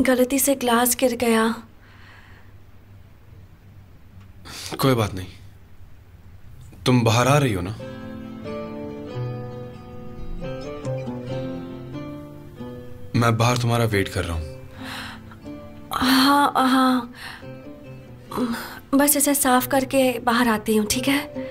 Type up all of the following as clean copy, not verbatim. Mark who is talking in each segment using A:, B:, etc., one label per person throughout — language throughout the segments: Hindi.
A: गलती से ग्लास गिर गया।
B: कोई बात नहीं, तुम बाहर आ रही हो ना? मैं बाहर तुम्हारा वेट कर रहा हूं।
A: हाँ हाँ, बस इसे साफ करके बाहर आती हूँ, ठीक है?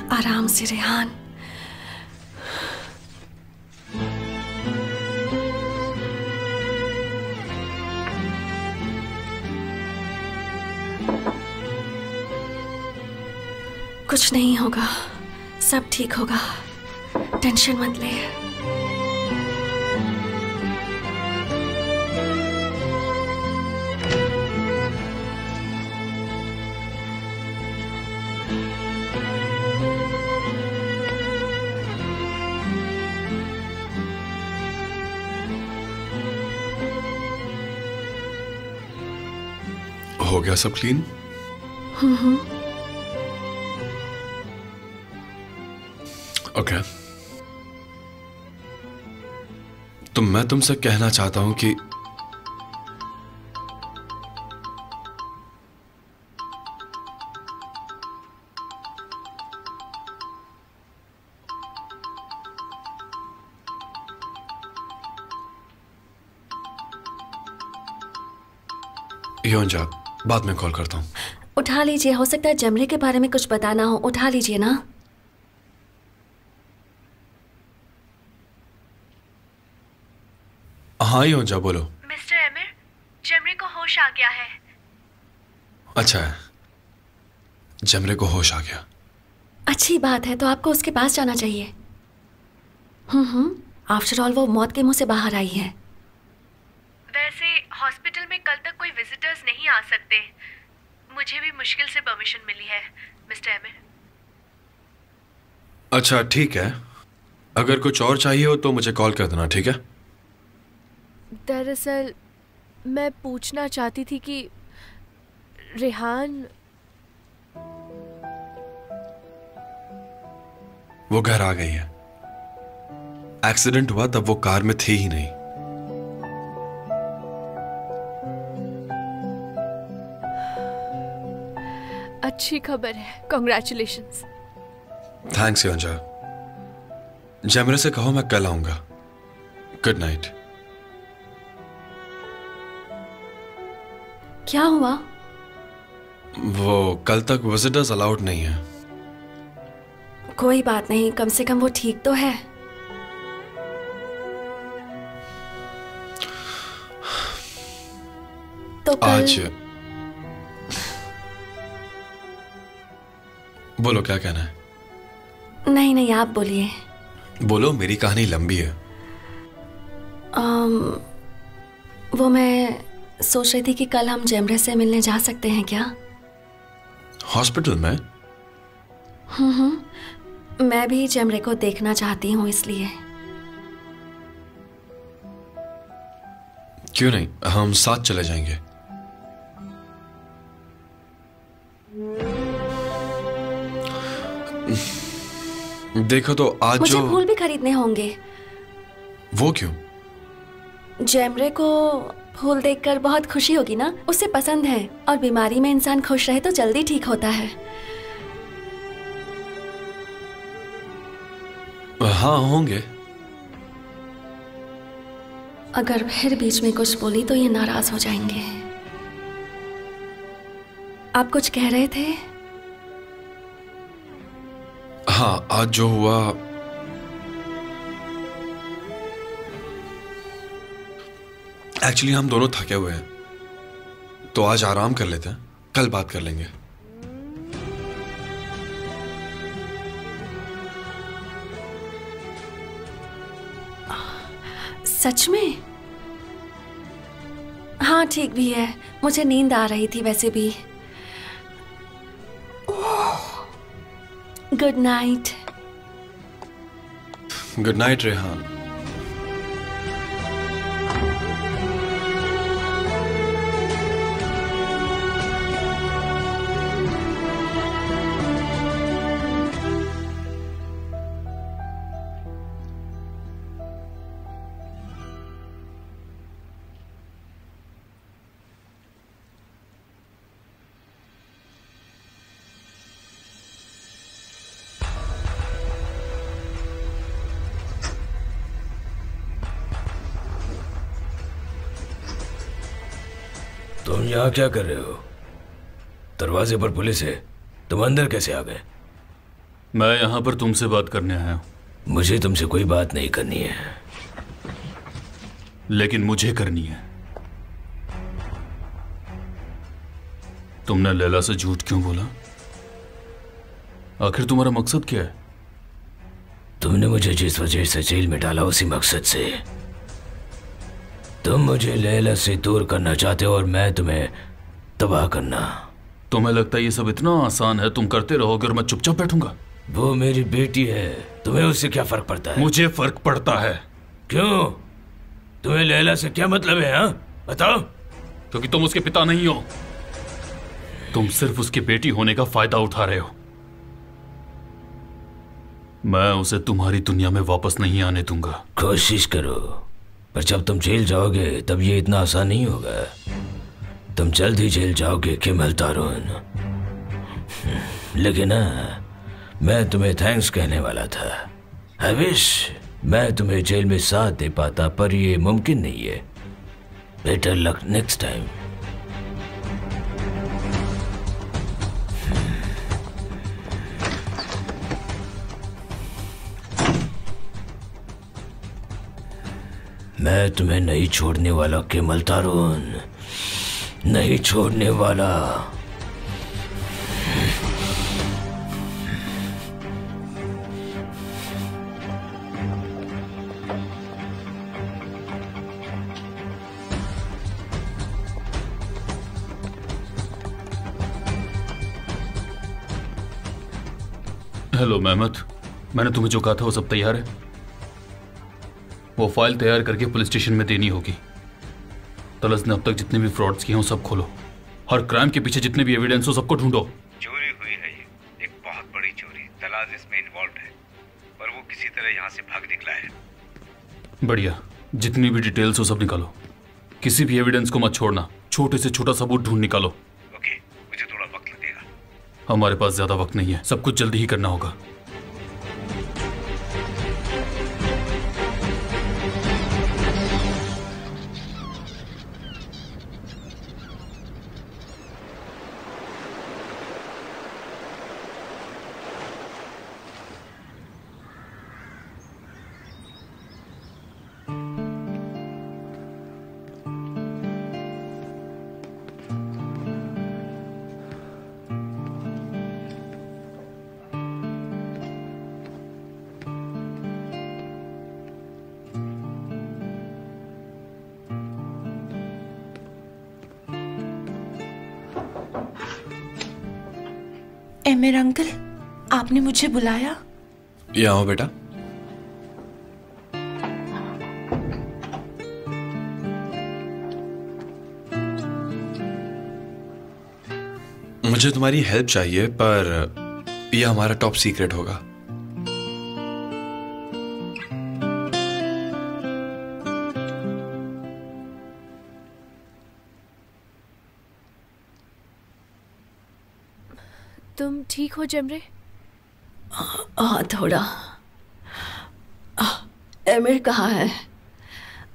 A: आराम से रेहान। कुछ नहीं होगा, सब ठीक होगा, टेंशन मत ले।
B: हो गया सब क्लीन? ओके। तो मैं तुमसे कहना चाहता हूं कि योंजा, बाद में कॉल करता हूं।
A: उठा लीजिए, हो सकता है जमरे के बारे में कुछ बताना हो। उठा लीजिए ना।
B: हाँ योंजा, बोलो।
A: मिस्टर एमिर, जमरे को होश आ गया है।
B: अच्छा है, जमरे को होश आ गया।
A: अच्छी बात है, तो आपको उसके पास जाना चाहिए। आफ्टर ऑल वो मौत के मुंह से बाहर आई है। वैसे हॉस्पिटल में कल तक कोई विजिटर्स नहीं आ सकते। मुझे भी मुश्किल से परमिशन मिली है, मिस्टर एमिर।
B: अच्छा ठीक है, अगर कुछ और चाहिए हो तो मुझे कॉल कर देना, ठीक है?
C: दरअसल मैं पूछना चाहती थी कि रेहान
B: वो घर आ गई है। एक्सीडेंट हुआ तब वो कार में थी ही नहीं।
C: अच्छी खबर है, कॉन्ग्रेचुलेशंस।
B: थैंक्स योंजा। जमरे से कहो मैं कल आऊंगा। Good night.
A: क्या हुआ?
B: वो कल तक विजिटर्स अलाउड नहीं है।
A: कोई बात नहीं, कम से कम वो ठीक तो है।
C: कल
B: आज बोलो, क्या कहना है?
A: नहीं नहीं, आप बोलिए।
B: बोलो, मेरी कहानी लंबी है।
A: वो मैं सोच रही थी कि कल हम जेमरे से मिलने जा सकते हैं क्या?
B: हॉस्पिटल में?
A: मैं भी जेमरे को देखना चाहती हूँ, इसलिए।
B: क्यों नहीं, हम साथ चले जाएंगे। देखो तो आज
A: मुझे
B: जो
A: फूल भी खरीदने होंगे।
B: वो क्यों?
A: जेमरे को फूल देखकर बहुत खुशी होगी ना, उसे पसंद है। और बीमारी में इंसान खुश रहे तो जल्दी ठीक होता है।
B: हाँ, होंगे।
A: अगर फिर बीच में कुछ बोली तो ये नाराज हो जाएंगे। आप कुछ कह रहे थे?
B: हाँ, आज जो हुआ, एक्चुअली हम दोनों थके हुए हैं, तो आज आराम कर लेते हैं, कल बात कर लेंगे।
A: सच में? हाँ ठीक भी है, मुझे नींद आ रही थी वैसे भी। Good night.
B: Good night Rehan.
D: तुम यहाँ क्या कर रहे हो? दरवाजे पर पुलिस है, तुम अंदर कैसे आ गए?
E: मैं यहाँ पर तुमसे बात करने आया हूँ।
D: मुझे तुमसे कोई बात नहीं करनी है।
E: लेकिन मुझे करनी है। तुमने लैला से झूठ क्यों बोला? आखिर तुम्हारा मकसद क्या है?
D: तुमने मुझे जिस वजह से जेल में डाला, उसी मकसद से। तुम मुझे लैला से दूर करना चाहते हो और मैं तुम्हें तबाह करना।
E: तुम्हें लगता है ये सब इतना आसान है? तुम करते रहोगे और मैं चुपचाप बैठूंगा?
D: वो मेरी बेटी है, तुम्हें उससे क्या फर्क पड़ता है?
E: मुझे फर्क पड़ता है।
D: क्यों? तुम्हें लैला से क्या मतलब है? हाँ बताओ।
E: क्योंकि तुम उसके पिता नहीं हो। तुम सिर्फ उसकी बेटी होने का फायदा उठा रहे हो। मैं उसे तुम्हारी दुनिया में वापस नहीं आने दूंगा।
D: कोशिश करो, पर जब तुम जेल जाओगे तब ये इतना आसान नहीं होगा। तुम जल्द ही जेल जाओगे किमल तारून। लेकिन मैं तुम्हें थैंक्स कहने वाला था। आई विश मैं तुम्हें जेल में साथ दे पाता, पर ये मुमकिन नहीं है। Better luck next time. मैं तुम्हें नहीं छोड़ने वाला किमल तारून, नहीं छोड़ने वाला।
E: हेलो मेहमत, मैंने तुम्हें जो कहा था वो सब तैयार है? वो फाइल तैयार करके पुलिस स्टेशन में देनी होगी। तलस ने अब तक जितने भी फ्रॉड्स किए हैं वो सब खोलो। हर क्राइम के पीछे जितने भी एविडेंस हो सबको ढूंढो।
F: चोरी हुई है, ये एक बहुत बड़ी चोरी। तलाश इसमें इन्वॉल्व है, पर वो किसी तरह यहाँ से भाग निकला है।
E: बढ़िया, जितनी भी डिटेल्स हो सब निकालो। किसी भी एविडेंस को मत छोड़ना। छोटे से छोटा सबूत ढूंढ निकालो।
F: ओके, मुझे थोड़ा वक्त लगेगा।
E: हमारे पास ज्यादा वक्त नहीं है, सब कुछ जल्दी ही करना होगा।
G: एमिर अंकल, आपने मुझे बुलाया?
B: यहाँ आओ बेटा। मुझे तुम्हारी हेल्प चाहिए, पर यह हमारा टॉप सीक्रेट होगा।
C: तुम ठीक हो जेमरे?
H: हाँ थोड़ा। एमिर कहाँ है?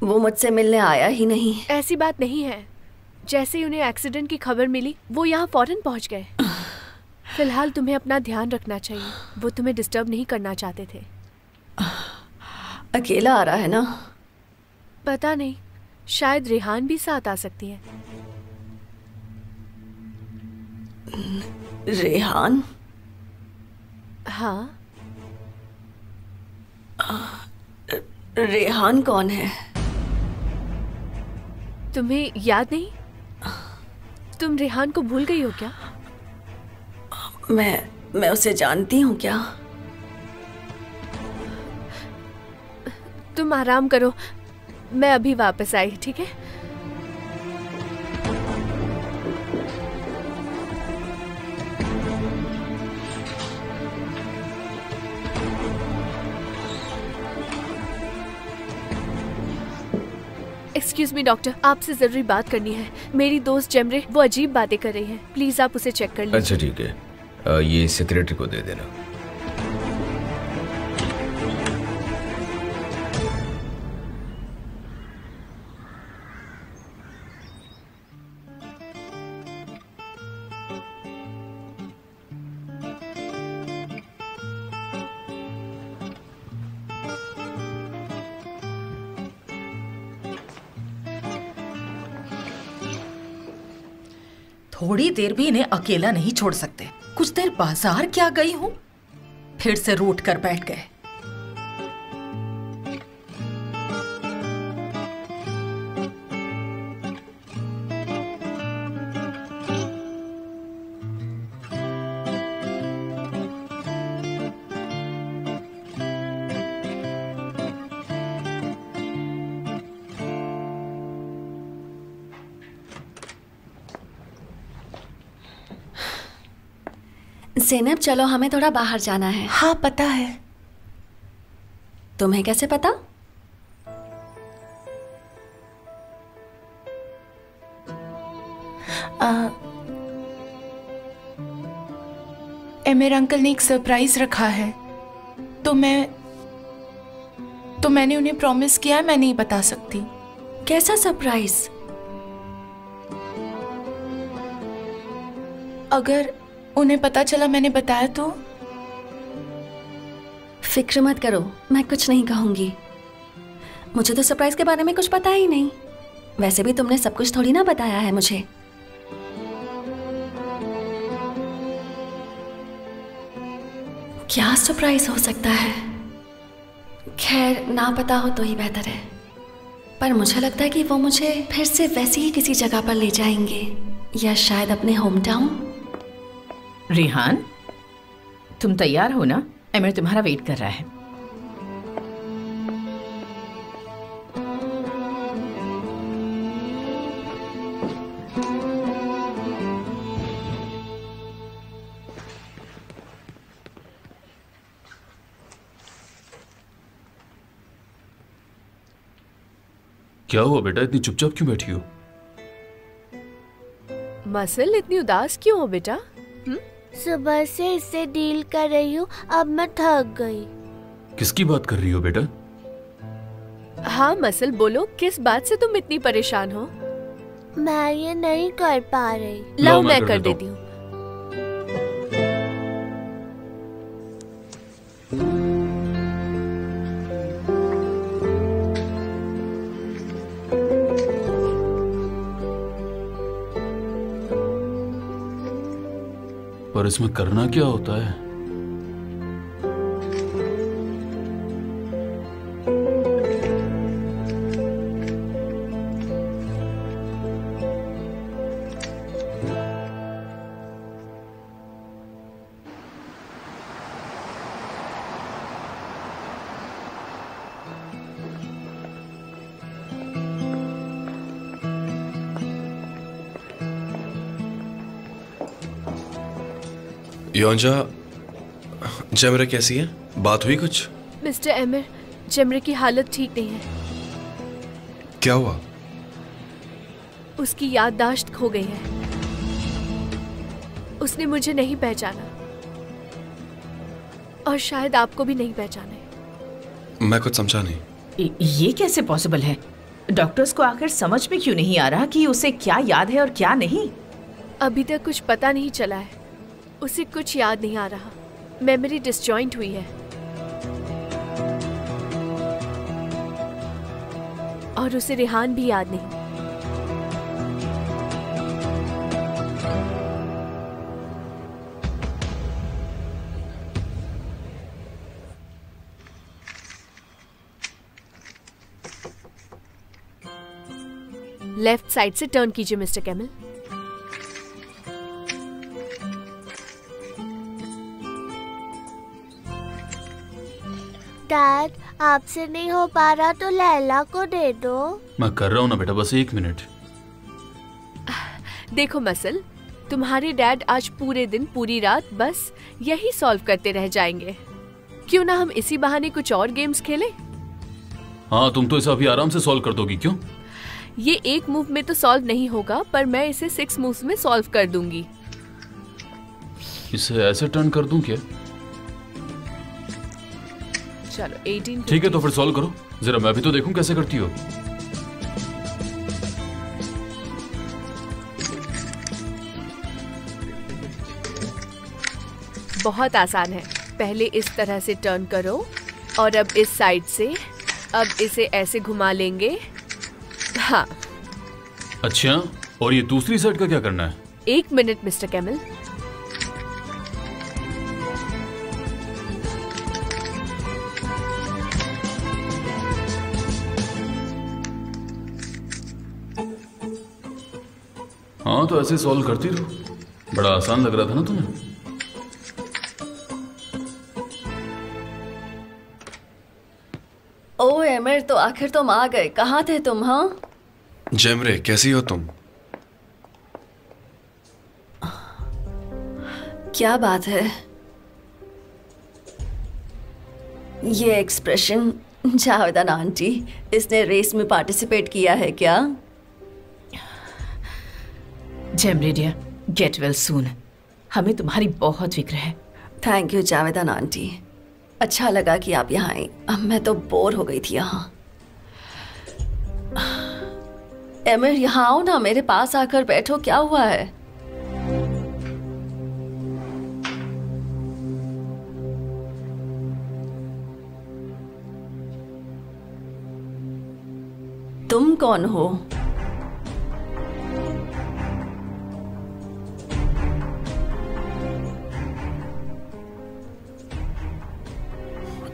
H: वो मुझसे मिलने आया ही नहीं।
C: ऐसी बात नहीं है। जैसे ही उन्हें एक्सीडेंट की खबर मिली वो यहाँ फौरन पहुँच गए। फिलहाल तुम्हें अपना ध्यान रखना चाहिए। वो तुम्हें डिस्टर्ब नहीं करना चाहते थे।
H: अकेला आ रहा है ना?
C: पता नहीं, शायद रेहान भी साथ आ सकती है।
H: रेहान?
C: हाँ।
H: रेहान कौन है?
C: तुम्हें याद नहीं? तुम रेहान को भूल गई हो क्या?
H: मैं उसे जानती हूँ क्या?
C: तुम आराम करो, मैं अभी वापस आई, ठीक है? एक्सक्यूज मी डॉक्टर, आपसे जरूरी बात करनी है। मेरी दोस्त जेमरे वो अजीब बातें कर रही है, प्लीज आप उसे चेक कर लीजिए।
D: अच्छा ठीक है, ये सेक्रेटरी को दे देना।
G: थोड़ी देर भी इन्हें अकेला नहीं छोड़ सकते। कुछ देर बाजार क्या गई हूँ, फिर से रूठ कर बैठ गए।
H: ज़ैनब चलो, हमें थोड़ा बाहर जाना है।
G: हाँ पता है।
H: तुम्हें कैसे पता?
G: एमिर अंकल ने एक सरप्राइज रखा है, तो मैंने उन्हें प्रॉमिस किया है मैं नहीं बता सकती।
H: कैसा सरप्राइज?
G: अगर उन्हें पता चला मैंने बताया तो?
H: फिक्र मत करो, मैं कुछ नहीं कहूंगी। मुझे तो सरप्राइज के बारे में कुछ पता ही नहीं। वैसे भी तुमने सब कुछ थोड़ी ना बताया है मुझे। क्या सरप्राइज हो सकता है? खैर ना पता हो तो ही बेहतर है। पर मुझे लगता है कि वो मुझे फिर से वैसी ही किसी जगह पर ले जाएंगे, या शायद अपने होम टाउन।
I: रेहान, तुम तैयार हो ना? एमिर तुम्हारा वेट कर रहा है।
E: क्या हुआ बेटा, इतनी चुपचाप क्यों बैठी हो?
C: मसल, इतनी उदास क्यों हो बेटा?
J: सुबह से इससे डील कर रही हूँ, अब मैं थक गई।
E: किसकी बात कर रही हो बेटा?
C: हाँ मसल, बोलो किस बात से तुम इतनी परेशान हो?
J: मैं ये नहीं कर पा रही।
C: लो मैं कर देती हूँ।
E: पर इसमें करना क्या होता है?
B: योंजा, जेमरे कैसी है? बात हुई कुछ?
C: मिस्टर एमिर, जेमरे की हालत ठीक नहीं है।
B: क्या हुआ?
C: उसकी याददाश्त खो गई है। उसने मुझे नहीं पहचाना और शायद आपको भी नहीं पहचाने।
B: मैं कुछ समझा नहीं।
I: ये कैसे पॉसिबल है? डॉक्टर्स को आखिर समझ में क्यों नहीं आ रहा कि उसे क्या याद है और क्या नहीं?
C: अभी तक कुछ पता नहीं चला है। उसे कुछ याद नहीं आ रहा। मेमोरी डिसजॉइंट हुई है और उसे रेहान भी याद नहीं। लेफ्ट साइड से टर्न कीजिए मिस्टर कैमल।
J: डैड, आपसे नहीं हो पा रहा तो लैला को दे दो।
E: मैं कर रहा हूँ ना बेटा, बस 1 मिनट।
C: देखो मसल, तुम्हारे डैड आज पूरे दिन पूरी रात बस यही सॉल्व करते रह जाएंगे। क्यों ना हम इसी बहाने कुछ और गेम्स खेलें?
E: हाँ, तुम तो इसे अभी आराम से सॉल्व कर दोगी। क्यों?
C: ये एक मूव में तो सॉल्व नहीं होगा, पर मैं इसे 6 मूव्स में सॉल्व कर दूंगी।
E: इसे ऐसे टर्न कर दूं क्या?
C: चलो 18।
E: ठीक है, तो फिर सॉल्व करो। जरा मैं भी तो देखूं कैसे करती हो।
C: बहुत आसान है। पहले इस तरह से टर्न करो और अब इस साइड से। अब इसे ऐसे घुमा लेंगे। हाँ।
E: अच्छा, और ये दूसरी साइड का क्या करना है?
C: 1 मिनट मिस्टर कैमल।
E: हाँ, तो ऐसे सॉल्व करती रहो। बड़ा आसान लग रहा था ना तुम्हें?
H: ओ एमिर, तो आखिर तुम आ गए। कहाँ थे तुम? हाँ
B: जेमरे, कैसी हो तुम?
H: क्या बात है? ये एक्सप्रेशन, जावेदन आंटी, इसने रेस में पार्टिसिपेट किया है क्या?
I: जेमरे डियर, गेट वेल सून। हमें तुम्हारी बहुत फिक्र है।
H: थैंक यू जावेदन आंटी, अच्छा लगा कि आप यहाँ आई। अब मैं तो बोर हो गई थी यहाँ। एमिर, यहाँ आओ ना, मेरे पास आकर बैठो। क्या हुआ है? तुम कौन हो?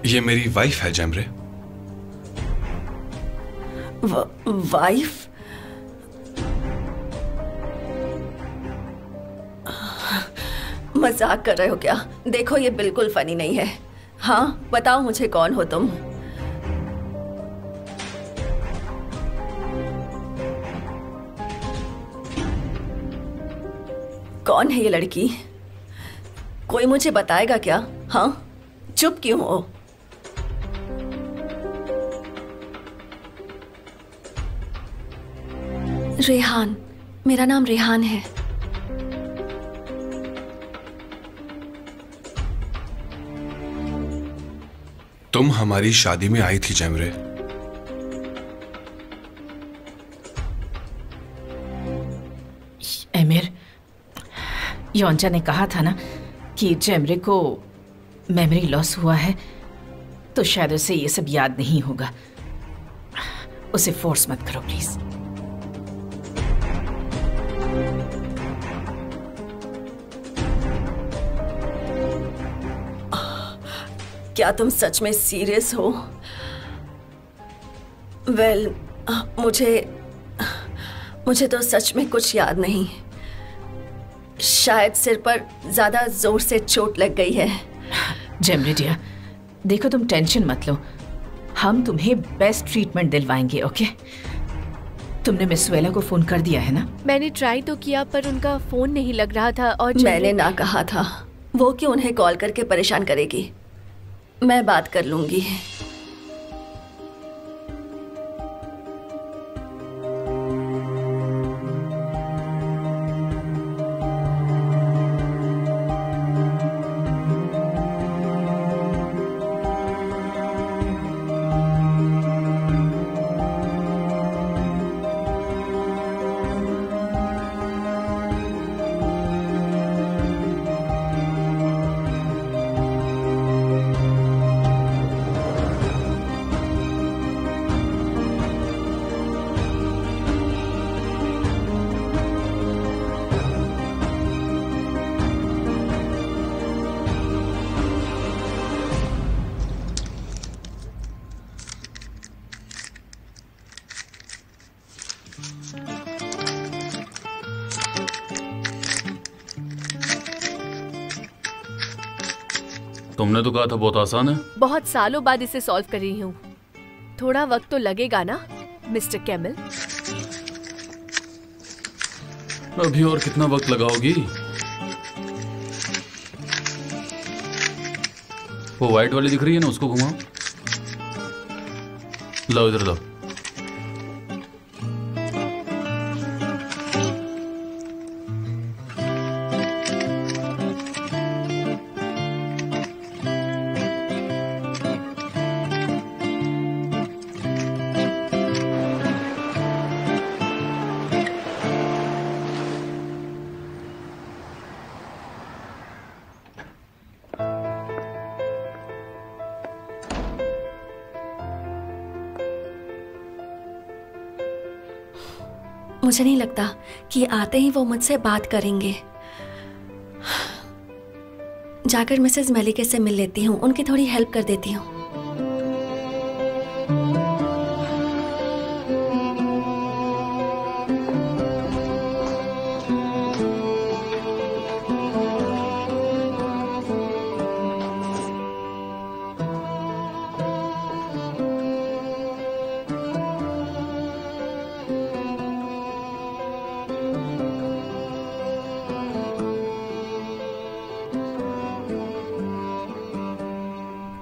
B: ये मेरी वाइफ है जेमरे।
H: वाइफ? मजाक कर रहे हो क्या? देखो, ये बिल्कुल फनी नहीं है। हाँ, बताओ मुझे, कौन हो तुम? कौन है ये लड़की? कोई मुझे बताएगा क्या? हाँ, चुप क्यों हो? रेहान, मेरा नाम रेहान है।
B: तुम हमारी शादी में आई थी जेमरे।
I: एमिर, योंजा ने कहा था ना कि जेमरे को मेमोरी लॉस हुआ है, तो शायद उसे ये सब याद नहीं होगा। उसे फोर्स मत करो प्लीज।
H: क्या तुम सच में सीरियस हो? वेल, मुझे तो सच में कुछ याद नहीं। शायद सिर पर ज्यादा जोर से चोट लग गई है।
I: जेमरे डियर, देखो, तुम टेंशन मत लो। हम तुम्हें बेस्ट ट्रीटमेंट दिलवाएंगे, ओके? तुमने मिस वेला को फोन कर दिया है ना?
C: मैंने ट्राई तो किया, पर उनका फोन नहीं लग रहा था। और
H: मैंने ना कहा था। वो क्यों उन्हें कॉल करके परेशान करेगी? मैं बात कर लूंगी।
E: तुमने तो कहा था बहुत आसान है।
C: बहुत सालों बाद इसे सॉल्व कर रही हूँ। थोड़ा वक्त तो लगेगा ना मिस्टर कैमल?
E: अभी और कितना वक्त लगाओगी? वो व्हाइट वाली दिख रही है ना, उसको घुमाओ। लो इधर लो।
H: मुझे नहीं लगता कि आते ही वो मुझसे बात करेंगे। जाकर मिसेस मलिके से मिल लेती हूँ, उनकी थोड़ी हेल्प कर देती हूँ।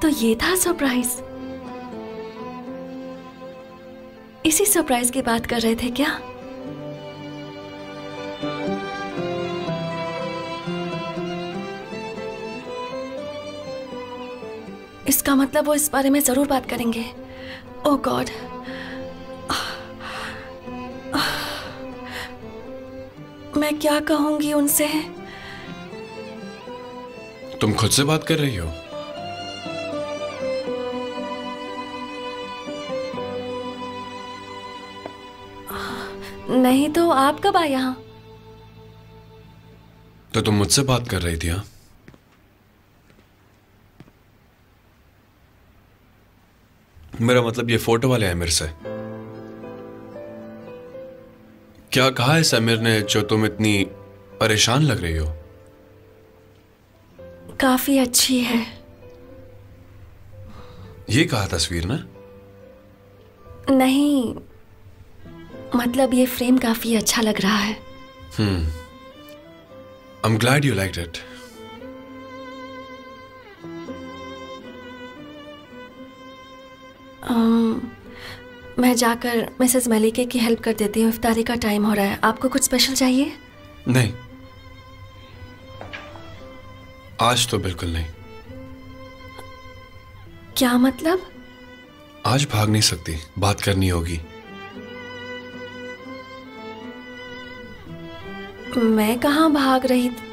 H: तो ये था सरप्राइज। इसी सरप्राइज की बात कर रहे थे क्या? इसका मतलब वो इस बारे में जरूर बात करेंगे। ओह गॉड, मैं क्या कहूंगी उनसे?
B: तुम खुद से बात कर रही हो?
H: नहीं तो आप कब आए यहाँ?
B: तो तुम मुझसे बात कर रही थी? हाँ, मेरा मतलब ये फोटो वाले आमिर से। क्या कहा है समीर ने जो तुम इतनी परेशान लग रही हो?
H: काफी अच्छी है।
B: ये कहा तस्वीर ना?
H: नहीं, मतलब ये फ्रेम काफी अच्छा लग रहा है।
B: I'm glad you liked it.
H: मैं जाकर मिसेस मलिके की हेल्प कर देती हूँ। इफ्तारी का टाइम हो रहा है। आपको कुछ स्पेशल चाहिए?
B: नहीं, आज तो बिल्कुल नहीं।
H: क्या मतलब?
B: आज भाग नहीं सकती, बात करनी होगी।
H: मैं कहाँ भाग रही थी?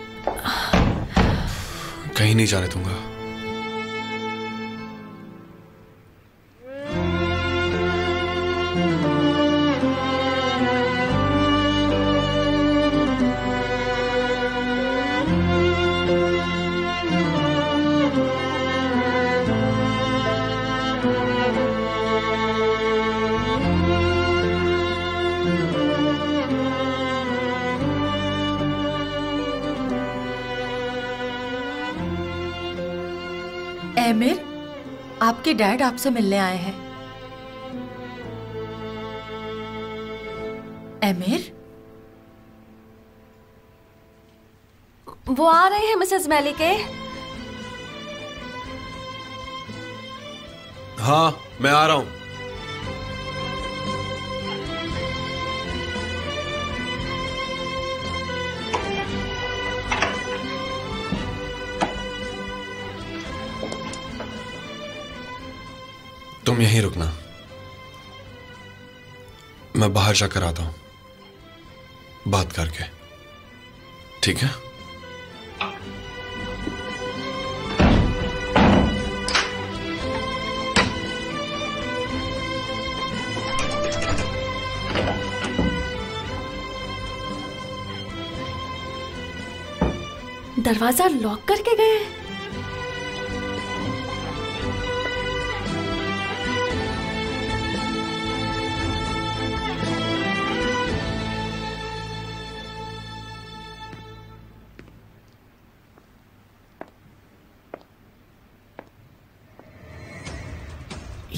B: कहीं नहीं जाने दूंगा।
G: आमिर, आपके डैड आपसे मिलने आए हैं। आमिर,
H: वो आ रहे हैं मिसेस मैलिके।
B: हाँ, मैं आ रहा हूं। तुम यहीं रुकना, मैं बाहर जाकर आता हूं बात करके, ठीक है?
H: दरवाजा लॉक करके गए?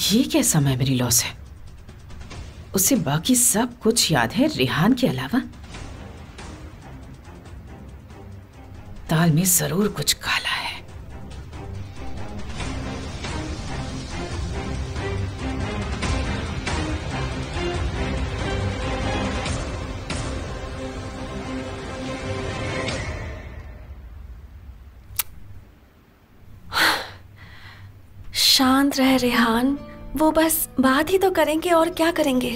I: ये कैसा मेमोरी लॉस है? उसे बाकी सब कुछ याद है रेहान के अलावा? दाल में जरूर कुछ काला है।
H: शांत रह रेहान, वो बस बात ही तो करेंगे और क्या करेंगे।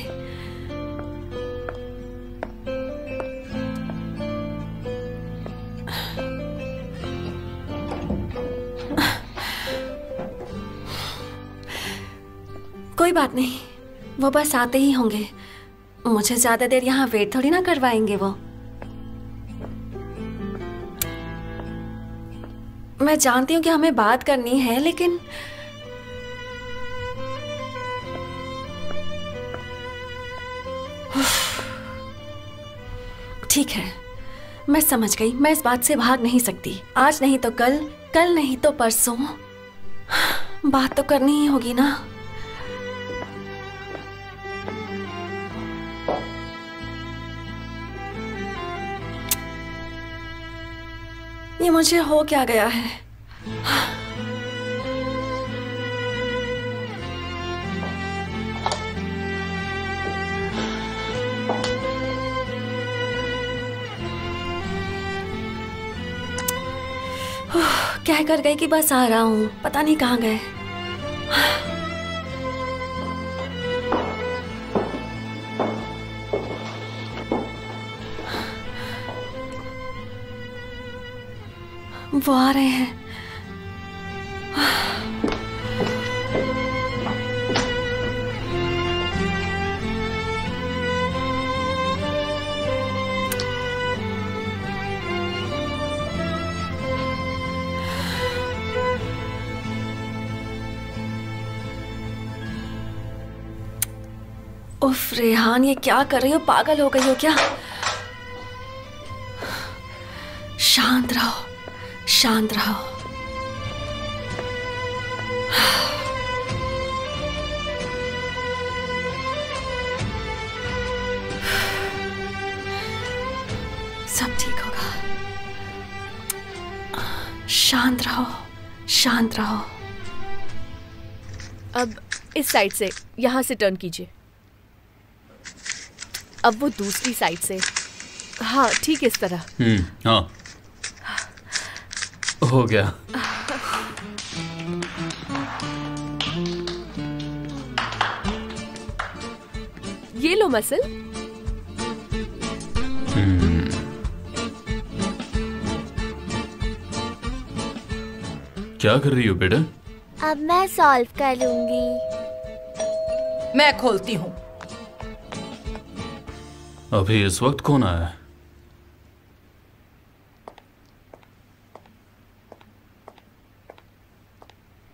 H: कोई बात नहीं, वो बस आते ही होंगे। मुझे ज्यादा देर यहाँ वेट थोड़ी ना करवाएंगे वो। मैं जानती हूँ कि हमें बात करनी है, लेकिन ठीक है, मैं समझ गई। मैं इस बात से भाग नहीं सकती। आज नहीं तो कल, कल नहीं तो परसों बात तो करनी ही होगी ना। ये मुझे हो क्या गया है? कह कर गई कि बस आ रहा हूं, पता नहीं कहां गए। वो आ रहे हैं। उफ रेहान, ये क्या कर रही हो? पागल हो गई हो क्या? शांत रहो, शांत रहो। सब ठीक होगा। शांत रहो, शांत रहो।
C: अब इस साइड से, यहां से टर्न कीजिए। अब वो दूसरी साइड से। हाँ, ठीक इस तरह।
E: हाँ, हो गया।
C: ये लो मसल।
E: क्या कर रही हो बेटा?
J: अब मैं सॉल्व करूंगी।
G: मैं खोलती हूँ।
E: अभी इस वक्त कौन आया है?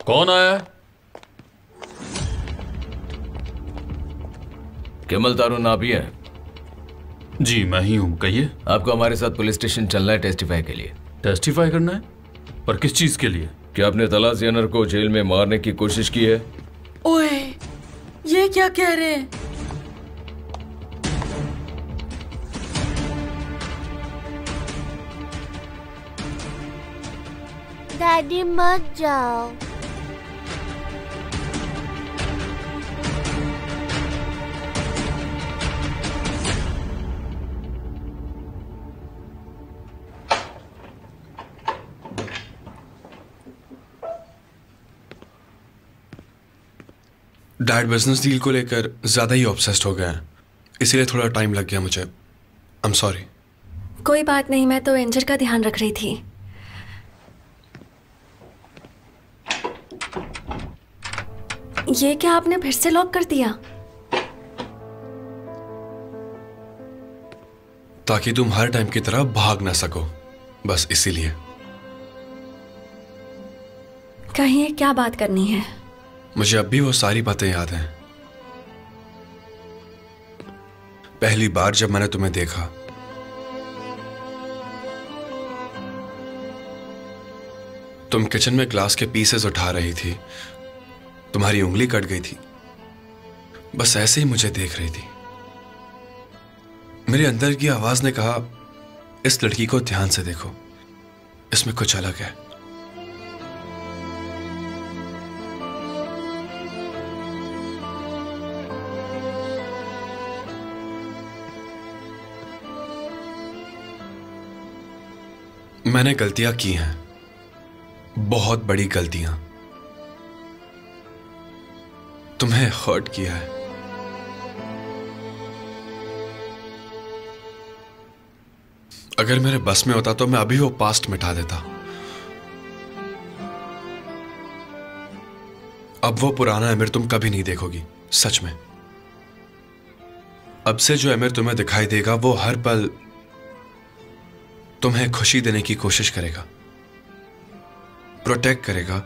E: कौन आया है?
D: केमल तारून आप ही हैं?
E: जी मैं ही हूं, कहिए।
D: आपको हमारे साथ पुलिस स्टेशन चलना है टेस्टिफाई के लिए।
E: टेस्टिफाई करना है? पर किस चीज के लिए?
D: क्या आपने तलाश जेनर को जेल में मारने की कोशिश की है?
G: ओए, ये क्या कह रहे हैं?
J: डैडी मत जाओ।
B: डैड बिजनेस डील को लेकर ज्यादा ही ऑब्सेस्ड हो गए हैं, इसीलिए थोड़ा टाइम लग गया मुझे। I am sorry.
H: कोई बात नहीं, मैं तो एंजल का ध्यान रख रही थी। ये क्या आपने फिर से लॉक कर दिया?
B: ताकि तुम हर टाइम की तरह भाग ना सको, बस इसीलिए।
H: कहिए क्या बात करनी है?
B: मुझे अब भी वो सारी बातें याद हैं। पहली बार जब मैंने तुम्हें देखा, तुम किचन में ग्लास के पीसेस उठा रही थी, तुम्हारी उंगली कट गई थी, बस ऐसे ही मुझे देख रही थी। मेरे अंदर की आवाज ने कहा, इस लड़की को ध्यान से देखो, इसमें कुछ अलग है। मैंने गलतियां की हैं, बहुत बड़ी गलतियां। तुम्हें हर्ट किया है। अगर मेरे बस में होता तो मैं अभी वो पास्ट मिटा देता। अब वो पुराना अमीर तुम कभी नहीं देखोगी, सच में। अब से जो अमीर तुम्हें दिखाई देगा वो हर पल तुम्हें खुशी देने की कोशिश करेगा, प्रोटेक्ट करेगा,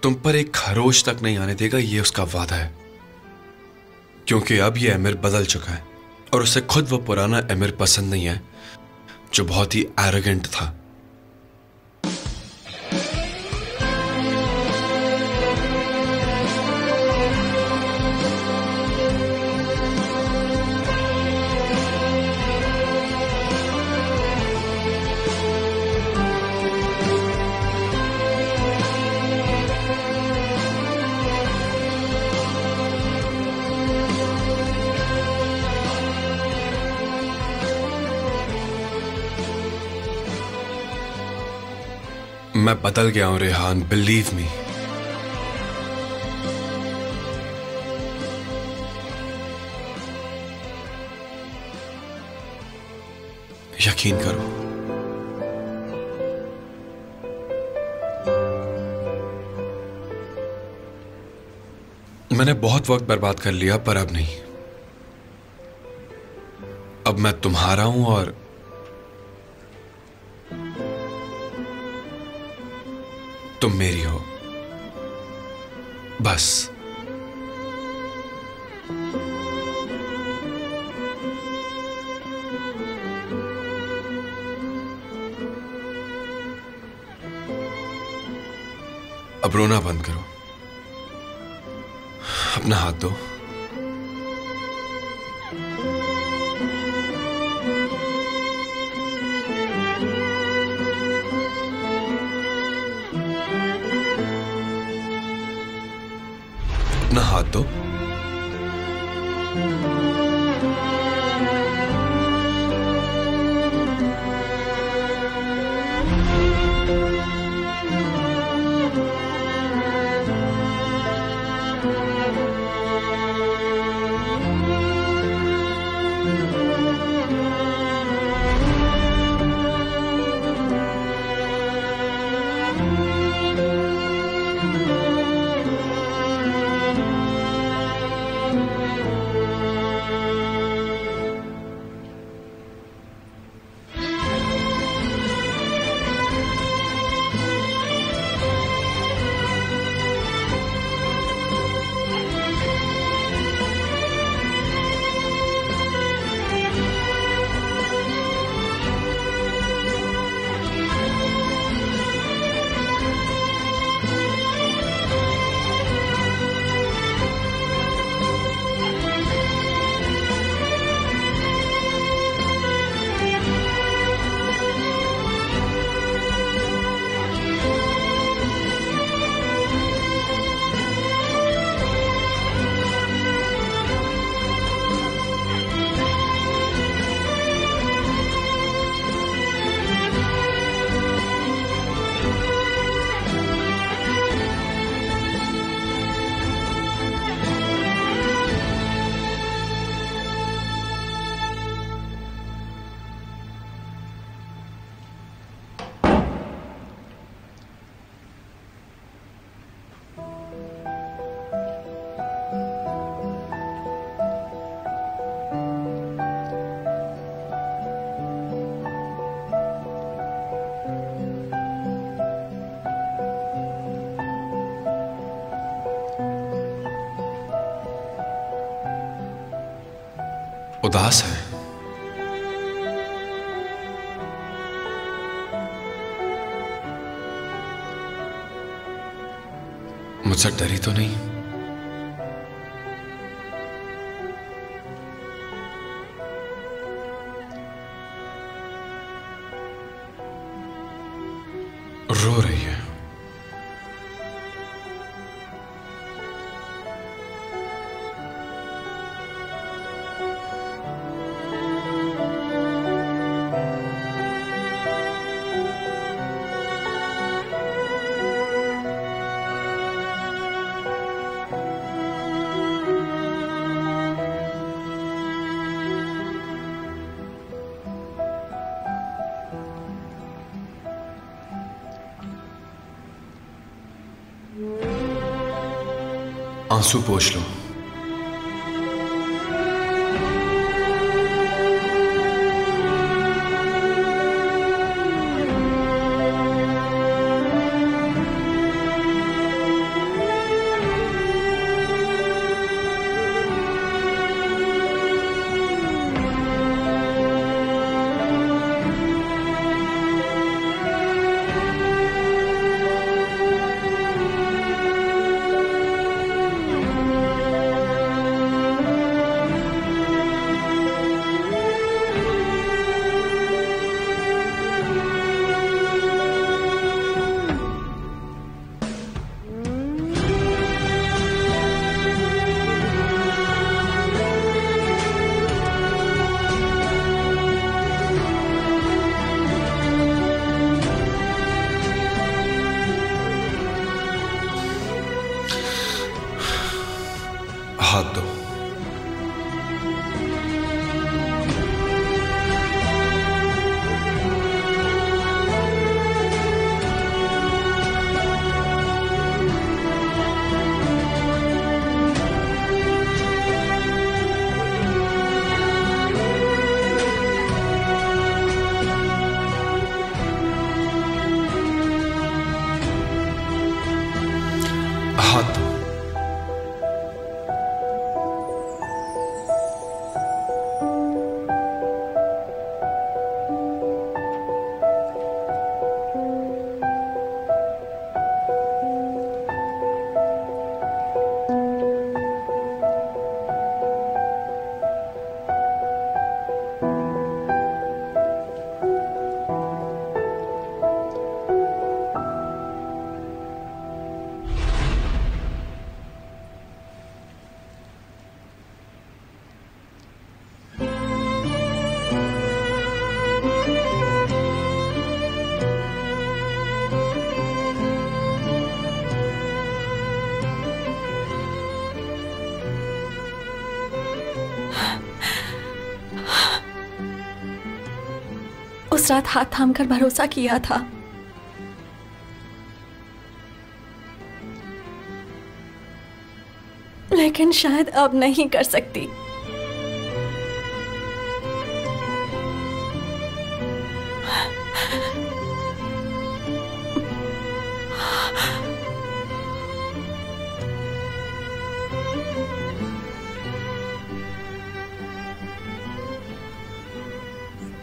B: तुम पर एक खरोच तक नहीं आने देगा, ये उसका वादा है। क्योंकि अब ये अमीर बदल चुका है और उसे खुद वो पुराना अमीर पसंद नहीं है जो बहुत ही एरोगेंट था। मैं बदल गया हूं रेहान, बिलीव मी। यकीन करो। मैंने बहुत वक्त बर्बाद कर लिया, पर अब नहीं। अब मैं तुम्हारा हूं और तुम मेरी हो, बस। अब रोना बंद करो, अपना हाथ दो। अपना हाथ दो। उदास है। मुझसे डरी तो नहीं? रो रही है। आंसू पोंछ लो। हाथ दो। हाथ दो।
H: उस रात हाथ थामकर भरोसा किया था, लेकिन शायद अब नहीं कर सकती।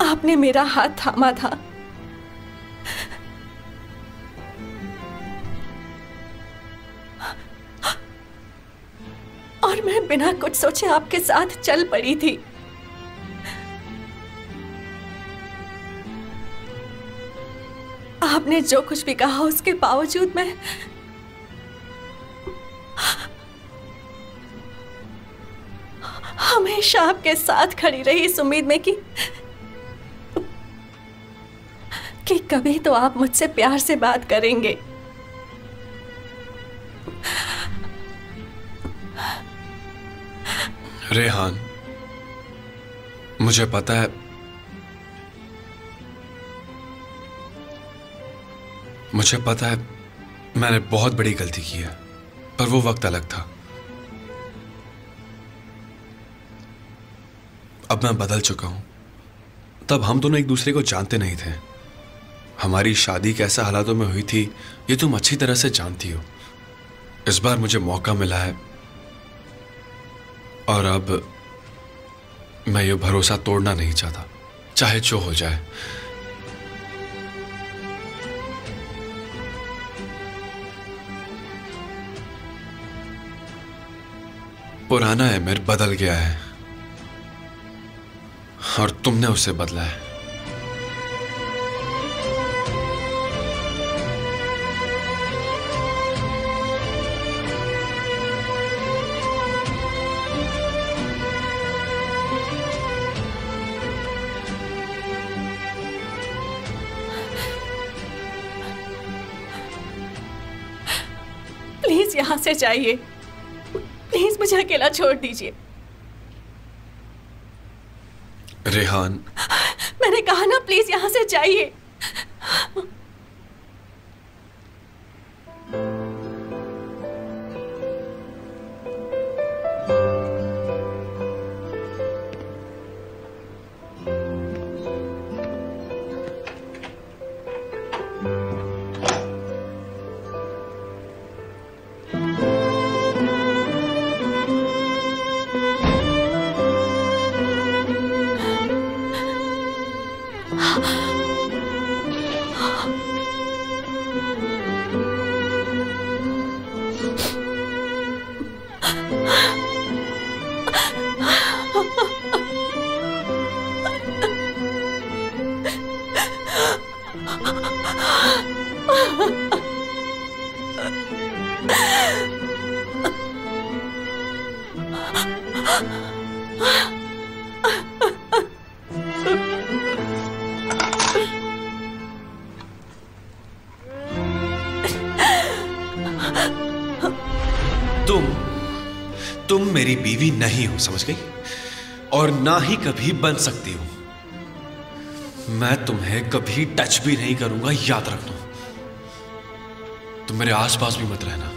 H: आपने मेरा हाथ थामा था और मैं बिना कुछ सोचे आपके साथ चल पड़ी थी। आपने जो कुछ भी कहा उसके बावजूद मैं हमेशा आपके साथ खड़ी रही इस उम्मीद में कि कभी तो आप मुझसे प्यार से बात करेंगे।
B: रेहान, मुझे पता है, मैंने बहुत बड़ी गलती की है, पर वो वक्त अलग था। अब मैं बदल चुका हूं। तब हम दोनों एक दूसरे को जानते नहीं थे। हमारी शादी कैसे हालातों में हुई थी ये तुम अच्छी तरह से जानती हो। इस बार मुझे मौका मिला है और अब मैं ये भरोसा तोड़ना नहीं चाहता, चाहे जो हो जाए। पुराना एमिर बदल गया है और तुमने उसे बदला है।
K: प्लीज यहाँ से जाइए, प्लीज मुझे अकेला छोड़ दीजिए।
B: रेहान,
K: मैंने कहा ना प्लीज यहाँ से जाइए।
B: तुम मेरी बीवी नहीं हो, समझ गई? और ना ही कभी बन सकती हो। मैं तुम्हें कभी टच भी नहीं करूंगा, याद रखना। तुम मेरे आसपास भी मत रहना।